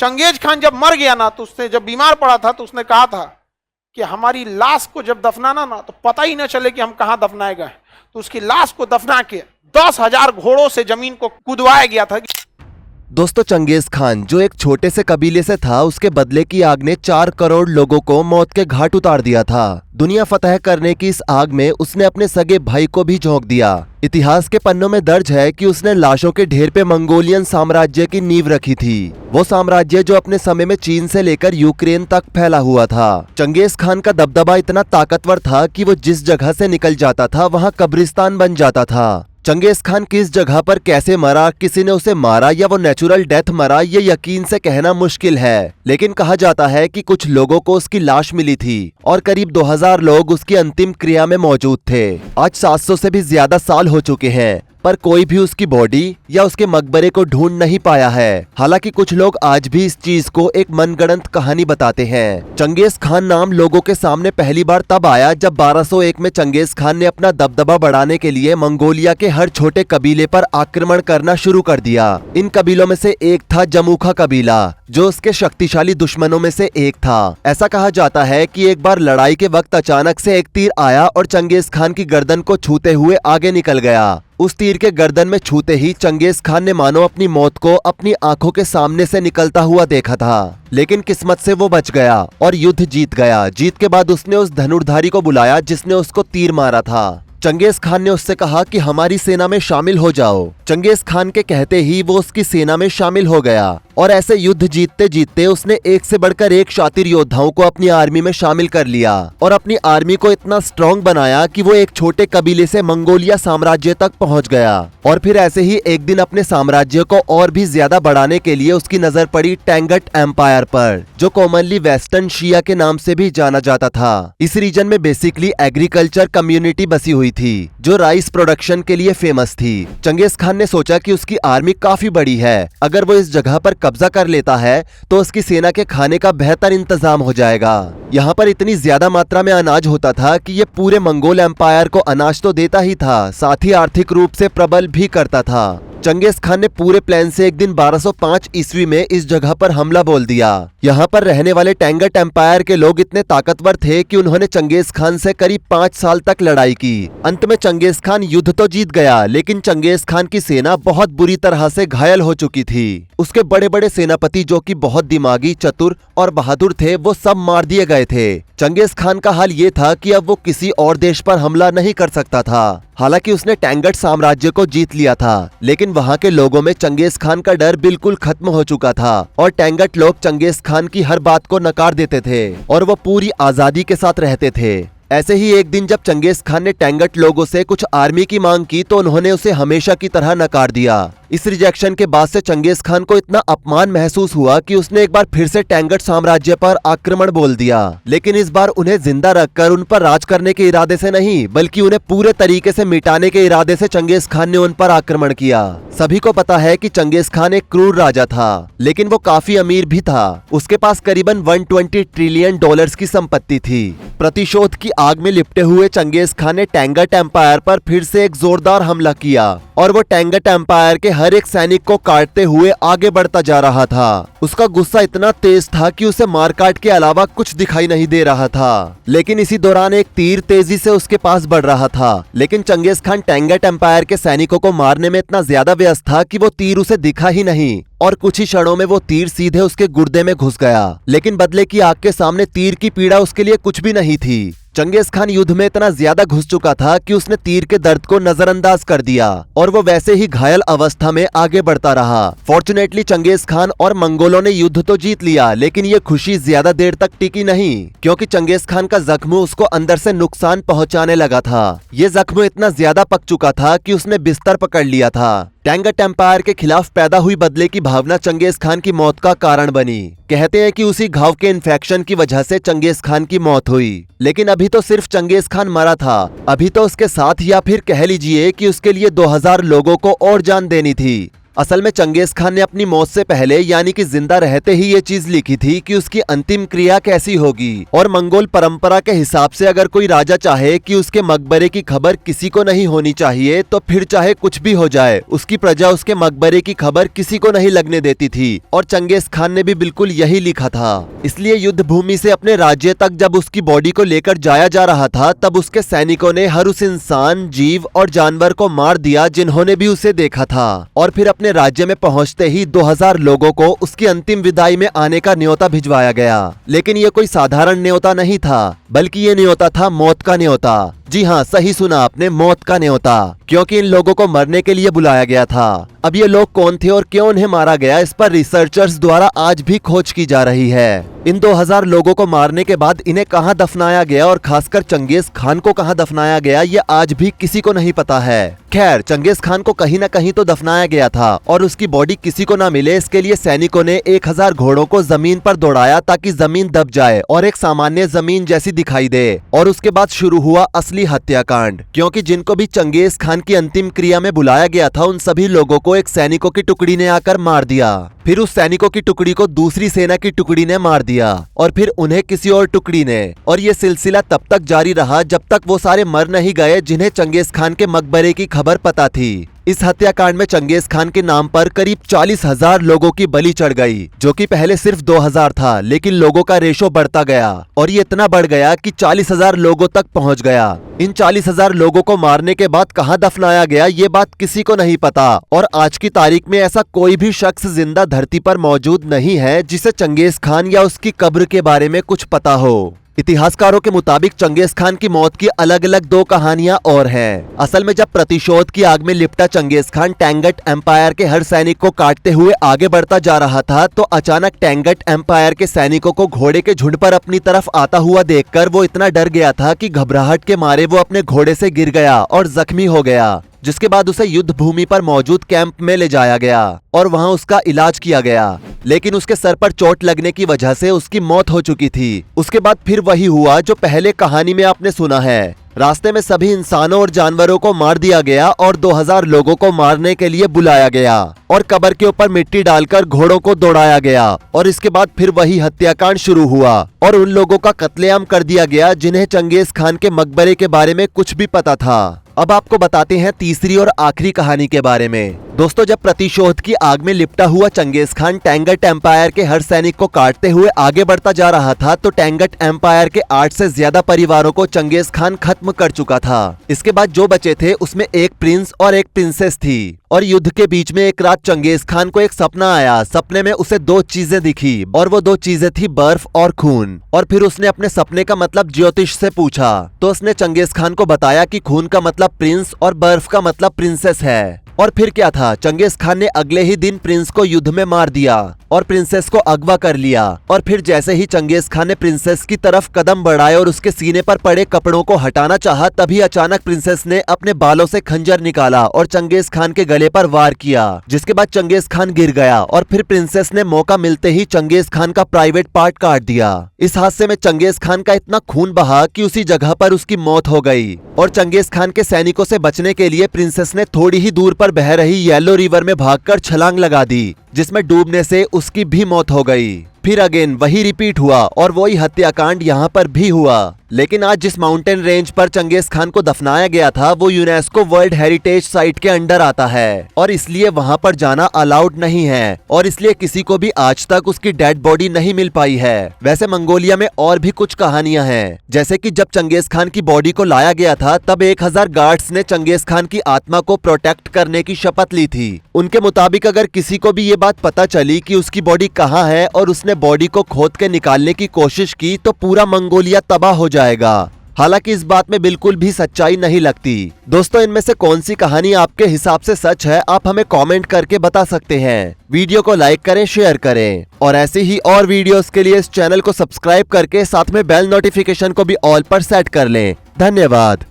Genghis Khan जब मर गया ना, तो उसने जब बीमार पड़ा था तो उसने कहा था कि हमारी लाश को जब दफनाना ना तो पता ही ना चले कि हम कहां दफनाए गए। तो उसकी लाश को दफना के 10,000 घोड़ों से जमीन को कुदवाया गया था। दोस्तों, चंगेज खान जो एक छोटे से कबीले से था, उसके बदले की आग ने 4 करोड़ लोगों को मौत के घाट उतार दिया था। दुनिया फतह करने की इस आग में उसने अपने सगे भाई को भी झोंक दिया। इतिहास के पन्नों में दर्ज है कि उसने लाशों के ढेर पे मंगोलियन साम्राज्य की नींव रखी थी। वो साम्राज्य जो अपने समय में चीन से लेकर यूक्रेन तक फैला हुआ था। चंगेज खान का दबदबा इतना ताकतवर था कि वो जिस जगह से निकल जाता था वहाँ कब्रिस्तान बन जाता था। चंगेज खान किस जगह पर कैसे मरा, किसी ने उसे मारा या वो नेचुरल डेथ मरा, ये यकीन से कहना मुश्किल है। लेकिन कहा जाता है कि कुछ लोगों को उसकी लाश मिली थी और करीब 2000 लोग उसकी अंतिम क्रिया में मौजूद थे। आज 700 से भी ज्यादा साल हो चुके हैं, पर कोई भी उसकी बॉडी या उसके मकबरे को ढूंढ नहीं पाया है। हालांकि कुछ लोग आज भी इस चीज को एक मनगढ़ंत कहानी बताते हैं। चंगेज खान नाम लोगों के सामने पहली बार तब आया जब 1201 में चंगेज खान ने अपना दबदबा बढ़ाने के लिए मंगोलिया के हर छोटे कबीले पर आक्रमण करना शुरू कर दिया। इन कबीलों में से एक था जमूखा कबीला, जो उसके शक्तिशाली दुश्मनों में से एक था। ऐसा कहा जाता है कि एक बार लड़ाई के वक्त अचानक से एक तीर आया और चंगेज खान की गर्दन को छूते हुए आगे निकल गया। उस तीर के गर्दन में छूते ही चंगेज खान ने मानो अपनी मौत को अपनी आंखों के सामने से निकलता हुआ देखा था। लेकिन किस्मत से वो बच गया और युद्ध जीत गया। जीत के बाद उसने उस धनुर्धारी को बुलाया जिसने उसको तीर मारा था। चंगेज खान ने उससे कहा कि हमारी सेना में शामिल हो जाओ। चंगेज खान के कहते ही वो उसकी सेना में शामिल हो गया और ऐसे युद्ध जीतते जीतते उसने एक से बढ़कर एक शातिर योद्धाओं को अपनी आर्मी में शामिल कर लिया और अपनी आर्मी को इतना स्ट्रॉन्ग बनाया कि वो एक छोटे कबीले से मंगोलिया साम्राज्य तक पहुंच गया। और फिर ऐसे ही एक दिन अपने साम्राज्य को और भी ज्यादा बढ़ाने के लिए उसकी नजर पड़ी टेंगट एम्पायर पर, जो कॉमनली वेस्टर्न शिया के नाम से भी जाना जाता था। इस रीजन में बेसिकली एग्रीकल्चर कम्युनिटी बसी हुई थी जो राइस प्रोडक्शन के लिए फेमस थी। चंगेज खान ने सोचा कि उसकी आर्मी काफी बड़ी है, अगर वो इस जगह पर कब्जा कर लेता है तो उसकी सेना के खाने का बेहतर इंतजाम हो जाएगा। यहाँ पर इतनी ज्यादा मात्रा में अनाज होता था कि ये पूरे मंगोल एम्पायर को अनाज तो देता ही था, साथ ही आर्थिक रूप से प्रबल भी करता था। चंगेज खान ने पूरे प्लान से एक दिन 1205 ईस्वी में इस जगह पर हमला बोल दिया। यहाँ पर रहने वाले टेंगट एम्पायर के लोग इतने ताकतवर थे कि उन्होंने चंगेज खान से करीब 5 साल तक लड़ाई की। अंत में चंगेज खान युद्ध तो जीत गया, लेकिन चंगेज खान की सेना बहुत बुरी तरह से घायल हो चुकी थी। उसके बड़े बड़े सेनापति जो कि बहुत दिमागी, चतुर और बहादुर थे, वो सब मार दिए गए थे। चंगेज खान का हाल ये था कि अब वो किसी और देश पर हमला नहीं कर सकता था। हालांकि उसने टेंगट साम्राज्य को जीत लिया था, लेकिन वहाँ के लोगों में चंगेज खान का डर बिल्कुल खत्म हो चुका था और टेंगट लोग चंगेज खान की हर बात को नकार देते थे और वो पूरी आजादी के साथ रहते थे। ऐसे ही एक दिन जब चंगेज खान ने टेंगट लोगों से कुछ आर्मी की मांग की तो उन्होंने उसे हमेशा की तरह नकार दिया। इस रिजेक्शन के बाद से चंगेज खान को इतना अपमान महसूस हुआ कि उसने एक बार फिर से टेंगट साम्राज्य पर आक्रमण बोल दिया। लेकिन इस बार उन्हें जिंदा रखकर उन पर राज करने के इरादे से नहीं, बल्कि उन्हें पूरे तरीके से मिटाने के इरादे से चंगेज खान ने उन पर आक्रमण किया। सभी को पता है कि चंगेज खान एक क्रूर राजा था, लेकिन वो काफी अमीर भी था। उसके पास करीबन 120 ट्रिलियन डॉलर्स की संपत्ति थी। प्रतिशोध की आग में लिपटे हुए चंगेज खान ने टेंगट एम्पायर पर फिर से एक जोरदार हमला किया और वो टेंगट एम्पायर के हर एक सैनिक को काटते हुए आगे बढ़ता जा रहा था। उसका गुस्सा इतना तेज था कि उसे मारकाट के अलावा कुछ दिखाई नहीं दे रहा था। लेकिन इसी दौरान एक तीर तेजी से उसके पास बढ़ रहा था, लेकिन चंगेज खान टेंगट एम्पायर के सैनिकों को मारने में इतना ज्यादा व्यस्त था कि वो तीर उसे दिखा ही नहीं और कुछ ही क्षणों में वो तीर सीधे उसके गुर्दे में घुस गया। लेकिन बदले की आग के सामने तीर की पीड़ा उसके लिए कुछ भी नहीं थी। चंगेज खान युद्ध में इतना ज्यादा घुस चुका था कि उसने तीर के दर्द को नजरअंदाज कर दिया और वो वैसे ही घायल अवस्था में आगे बढ़ता रहा। फॉर्चुनेटली चंगेज खान और मंगोलों ने युद्ध तो जीत लिया, लेकिन ये खुशी ज्यादा देर तक टिकी नहीं, क्योंकि चंगेज खान का जख्म उसको अंदर से नुकसान पहुंचाने लगा था। ये जख्म इतना ज्यादा पक चुका था कि उसने बिस्तर पकड़ लिया था। टेंगट एम्पायर के खिलाफ पैदा हुई बदले की भावना चंगेज खान की मौत का कारण बनी। कहते हैं कि उसी घाव के इन्फेक्शन की वजह से चंगेज खान की मौत हुई। लेकिन अभी तो सिर्फ चंगेज खान मरा था, अभी तो उसके साथ या फिर कह लीजिए कि उसके लिए 2000 लोगों को और जान देनी थी। असल में चंगेज खान ने अपनी मौत से पहले यानी कि जिंदा रहते ही ये चीज लिखी थी कि उसकी अंतिम क्रिया कैसी होगी। और मंगोल परंपरा के हिसाब से अगर कोई राजा चाहे कि उसके मकबरे की खबर किसी को नहीं होनी चाहिए तो फिर चाहे कुछ भी हो जाए उसकी प्रजा उसके मकबरे की खबर किसी को नहीं लगने देती थी। और चंगेज खान ने भी बिल्कुल यही लिखा था। इसलिए युद्ध भूमि से अपने राज्य तक जब उसकी बॉडी को लेकर जाया जा रहा था तब उसके सैनिकों ने हर उस इंसान, जीव और जानवर को मार दिया जिन्होंने भी उसे देखा था। और फिर अपने राज्य में पहुंचते ही 2000 लोगों को उसकी अंतिम विदाई में आने का न्योता भिजवाया गया। लेकिन ये कोई साधारण न्योता नहीं था, बल्कि ये न्योता था मौत का न्योता। जी हाँ, सही सुना आपने, मौत का न्योता, क्योंकि इन लोगों को मरने के लिए बुलाया गया था। अब ये लोग कौन थे और क्यों उन्हें मारा गया, इस पर रिसर्चर्स द्वारा आज भी खोज की जा रही है। इन 2000 लोगों को मारने के बाद इन्हें कहां दफनाया गया और खासकर चंगेज खान को कहां दफनाया गया ये आज भी किसी को नहीं पता है। खैर, चंगेज खान को कहीं न कहीं तो दफनाया गया था और उसकी बॉडी किसी को ना मिले इसके लिए सैनिकों ने 1000 घोड़ों को जमीन पर दौड़ाया ताकि जमीन दब जाए और एक सामान्य जमीन जैसी दिखाई दे। और उसके बाद शुरू हुआ असली हत्याकांड, क्योंकि जिनको भी चंगेज खान की अंतिम क्रिया में बुलाया गया था उन सभी लोगों को एक सैनिकों की टुकड़ी ने आकर मार दिया। फिर उस सैनिकों की टुकड़ी को दूसरी सेना की टुकड़ी ने मार दिया और फिर उन्हें किसी और टुकड़ी ने। और ये सिलसिला तब तक जारी रहा जब तक वो सारे मर नहीं गए जिन्हें चंगेज खान के मकबरे की खबर पता थी। इस हत्याकांड में चंगेज खान के नाम पर करीब 40,000 लोगों की बलि चढ़ गई, जो कि पहले सिर्फ 2000 था, लेकिन लोगों का रेशो बढ़ता गया और ये इतना बढ़ गया कि 40,000 लोगों तक पहुंच गया। इन 40,000 लोगों को मारने के बाद कहां दफनाया गया ये बात किसी को नहीं पता और आज की तारीख में ऐसा कोई भी शख्स जिंदा धरती पर मौजूद नहीं है जिसे चंगेज खान या उसकी कब्र के बारे में कुछ पता हो। इतिहासकारों के मुताबिक चंगेज खान की मौत की अलग अलग 2 कहानियां और हैं। असल में जब प्रतिशोध की आग में लिपटा चंगेज खान टैंगट एम्पायर के हर सैनिक को काटते हुए आगे बढ़ता जा रहा था तो अचानक टैंगट एम्पायर के सैनिकों को घोड़े के झुंड पर अपनी तरफ आता हुआ देखकर वो इतना डर गया था कि घबराहट के मारे वो अपने घोड़े से गिर गया और जख्मी हो गया, जिसके बाद उसे युद्ध भूमि पर मौजूद कैंप में ले जाया गया और वहां उसका इलाज किया गया। लेकिन उसके सर पर चोट लगने की वजह से उसकी मौत हो चुकी थी। उसके बाद फिर वही हुआ जो पहले कहानी में आपने सुना है। रास्ते में सभी इंसानों और जानवरों को मार दिया गया और 2000 लोगों को मारने के लिए बुलाया गया और कब्र के ऊपर मिट्टी डालकर घोड़ों को दौड़ाया गया और इसके बाद फिर वही हत्याकांड शुरू हुआ और उन लोगों का कत्लेआम कर दिया गया जिन्हें चंगेज खान के मकबरे के बारे में कुछ भी पता था। अब आपको बताते हैं तीसरी और आखिरी कहानी के बारे में। दोस्तों, जब प्रतिशोध की आग में लिपटा हुआ चंगेज खान टैंगट एम्पायर के हर सैनिक को काटते हुए आगे बढ़ता जा रहा था तो टैंगट एम्पायर के 8 से ज्यादा परिवारों को चंगेज खान खत्म कर चुका था। इसके बाद जो बचे थे उसमें एक प्रिंस और एक प्रिंसेस थी और युद्ध के बीच में एक रात चंगेज खान को एक सपना आया। सपने में उसे 2 चीजें दिखी और वो 2 चीजें थी बर्फ और खून। और फिर उसने अपने सपने का मतलब ज्योतिष से पूछा तो उसने चंगेज खान को बताया कि खून का मतलब प्रिंस और बर्फ का मतलब प्रिंसेस है। और फिर क्या था, चंगेज खान ने अगले ही दिन प्रिंस को युद्ध में मार दिया और प्रिंसेस को अगवा कर लिया। और फिर जैसे ही चंगेज खान ने प्रिंसेस की तरफ कदम बढ़ाए और उसके सीने पर पड़े कपड़ों को हटाना चाहा तभी अचानक प्रिंसेस ने अपने बालों से खंजर निकाला और चंगेज खान के गले पर वार किया, जिसके बाद चंगेज खान गिर गया और फिर प्रिंसेस ने मौका मिलते ही चंगेज खान का प्राइवेट पार्ट काट दिया। इस हादसे में चंगेज खान का इतना खून बहा कि उसी जगह पर उसकी मौत हो गई और चंगेज खान के सैनिकों से बचने के लिए प्रिंसेस ने थोड़ी ही दूर पर बह रही येलो रिवर में भागकर छलांग लगा दी, जिसमें डूबने से उसकी भी मौत हो गई। फिर अगेन वही रिपीट हुआ और वही हत्याकांड यहाँ पर भी हुआ। लेकिन आज जिस माउंटेन रेंज पर चंगेज खान को दफनाया गया था वो यूनेस्को वर्ल्ड हेरिटेज साइट के अंडर आता है और इसलिए वहाँ पर जाना अलाउड नहीं है और इसलिए किसी को भी आज तक उसकी डेड बॉडी नहीं मिल पाई है। वैसे मंगोलिया में और भी कुछ कहानियां हैं, जैसे कि जब चंगेज खान की बॉडी को लाया गया था तब 1000 गार्ड्स ने चंगेज खान की आत्मा को प्रोटेक्ट करने की शपथ ली थी। उनके मुताबिक अगर किसी को भी ये बात पता चली कि उसकी बॉडी कहाँ है और उसने बॉडी को खोद के निकालने की कोशिश की तो पूरा मंगोलिया तबाह हो जाएगा। हालांकि इस बात में बिल्कुल भी सच्चाई नहीं लगती। दोस्तों, इनमें से कौन सी कहानी आपके हिसाब से सच है आप हमें कमेंट करके बता सकते हैं। वीडियो को लाइक करें, शेयर करें और ऐसी ही और वीडियोस के लिए इस चैनल को सब्सक्राइब करके साथ में बेल नोटिफिकेशन को भी ऑल पर सेट कर लें। धन्यवाद।